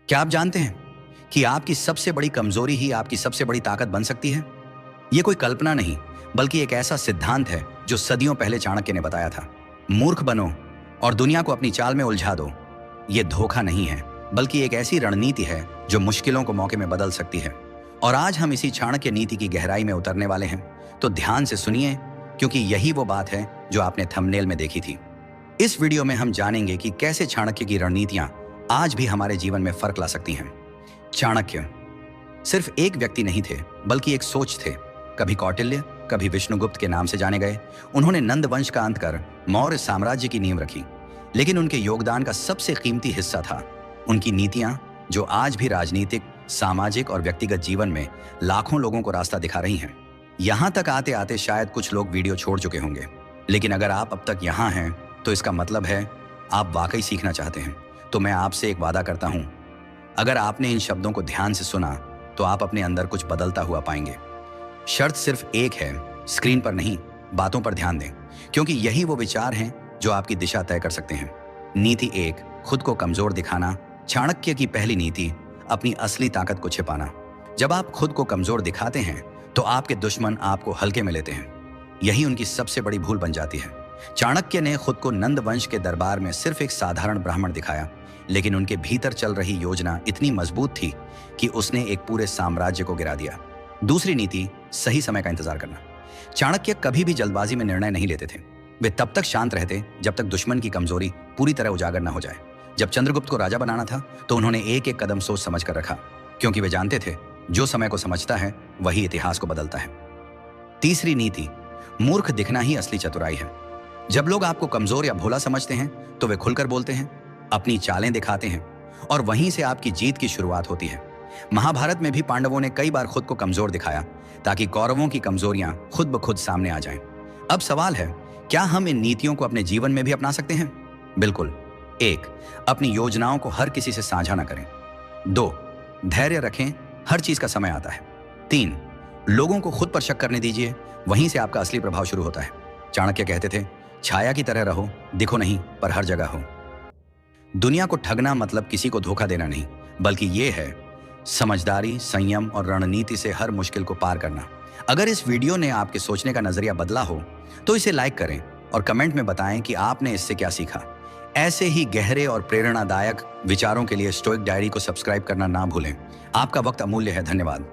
क्या आप जानते हैं कि आपकी सबसे बड़ी कमजोरी ही आपकी सबसे बड़ी ताकत बन सकती है? यह कोई कल्पना नहीं, बल्कि एक ऐसा सिद्धांत है जो सदियों पहले चाणक्य ने बताया था। मूर्ख बनो और दुनिया को अपनी चाल में उलझा दो। यह धोखा नहीं है, बल्कि एक ऐसी रणनीति है जो मुश्किलों को मौके में बदल सकती है। और आज हम इसी चाणक्य नीति की गहराई में उतरने वाले हैं। तो ध्यान से सुनिए, क्योंकि यही वो बात है जो आपने थंबनेल में देखी थी। इस वीडियो में हम जानेंगे कि कैसे चाणक्य की रणनीतियां आज भी हमारे जीवन में फर्क ला सकती हैं। चाणक्य सिर्फ एक व्यक्ति नहीं थे, बल्कि एक सोच थे। कभी कौटिल्य, कभी विष्णुगुप्त के नाम से जाने गए। उन्होंने नंद वंश का अंत कर मौर्य साम्राज्य की नींव रखी। लेकिन उनके योगदान का सबसे कीमती हिस्सा था उनकी नीतियां, जो आज भी राजनीतिक, सामाजिक और व्यक्तिगत जीवन में लाखों लोगों को रास्ता दिखा रही हैं। यहां तक आते आते शायद कुछ लोग वीडियो छोड़ चुके होंगे, लेकिन अगर आप अब तक यहां हैं तो इसका मतलब है आप वाकई सीखना चाहते हैं। तो मैं आपसे एक वादा करता हूं, अगर आपने इन शब्दों को ध्यान से सुना तो आप अपने अंदर कुछ बदलता हुआ पाएंगे। शर्त सिर्फ एक है, स्क्रीन पर नहीं, बातों पर ध्यान दें, क्योंकि यही वो विचार हैं जो आपकी दिशा तय कर सकते हैं। नीति 1, खुद को कमजोर दिखाना। चाणक्य की पहली नीति, अपनी असली ताकत को छिपाना। जब आप खुद को कमजोर दिखाते हैं तो आपके दुश्मन आपको हल्के में लेते हैं। यही उनकी सबसे बड़ी भूल बन जाती है। चाणक्य ने खुद को नंद वंश के दरबार में सिर्फ एक साधारण ब्राह्मण दिखाया, लेकिन उनके भीतर चल रही योजना इतनी मजबूत थी कि उसने एक पूरे साम्राज्य को गिरा दिया। दूसरी नीति, सही समय का इंतजार करना। चाणक्य कभी भी जल्दबाजी में निर्णय नहीं लेते थे। वे तब तक शांत रहते जब तक दुश्मन की कमजोरी पूरी तरह उजागर न हो जाए। जब चंद्रगुप्त को राजा बनाना था तो उन्होंने एक एक कदम सोच समझ कर रखा, क्योंकि वे जानते थे जो समय को समझता है वही इतिहास को बदलता है। तीसरी नीति, मूर्ख दिखना ही असली चतुराई है। जब लोग आपको कमजोर या भोला समझते हैं तो वे खुलकर बोलते हैं, अपनी चालें दिखाते हैं, और वहीं से आपकी जीत की शुरुआत होती है। महाभारत में भी पांडवों ने कई बार खुद को कमजोर दिखाया ताकि कौरवों की कमजोरियां खुद ब खुद सामने आ जाएं। अब सवाल है, क्या हम इन नीतियों को अपने जीवन में भी अपना सकते हैं? बिल्कुल। 1, अपनी योजनाओं को हर किसी से साझा न करें। 2, धैर्य रखें, हर चीज का समय आता है। 3, लोगों को खुद पर शक करने दीजिए, वहीं से आपका असली प्रभाव शुरू होता है। चाणक्य कहते थे, छाया की तरह रहो, दिखो नहीं पर हर जगह हो। दुनिया को ठगना मतलब किसी को धोखा देना नहीं, बल्कि यह है समझदारी, संयम और रणनीति से हर मुश्किल को पार करना। अगर इस वीडियो ने आपके सोचने का नजरिया बदला हो तो इसे लाइक करें और कमेंट में बताएं कि आपने इससे क्या सीखा। ऐसे ही गहरे और प्रेरणादायक विचारों के लिए स्टोइक डायरी को सब्सक्राइब करना ना भूलें। आपका वक्त अमूल्य है। धन्यवाद।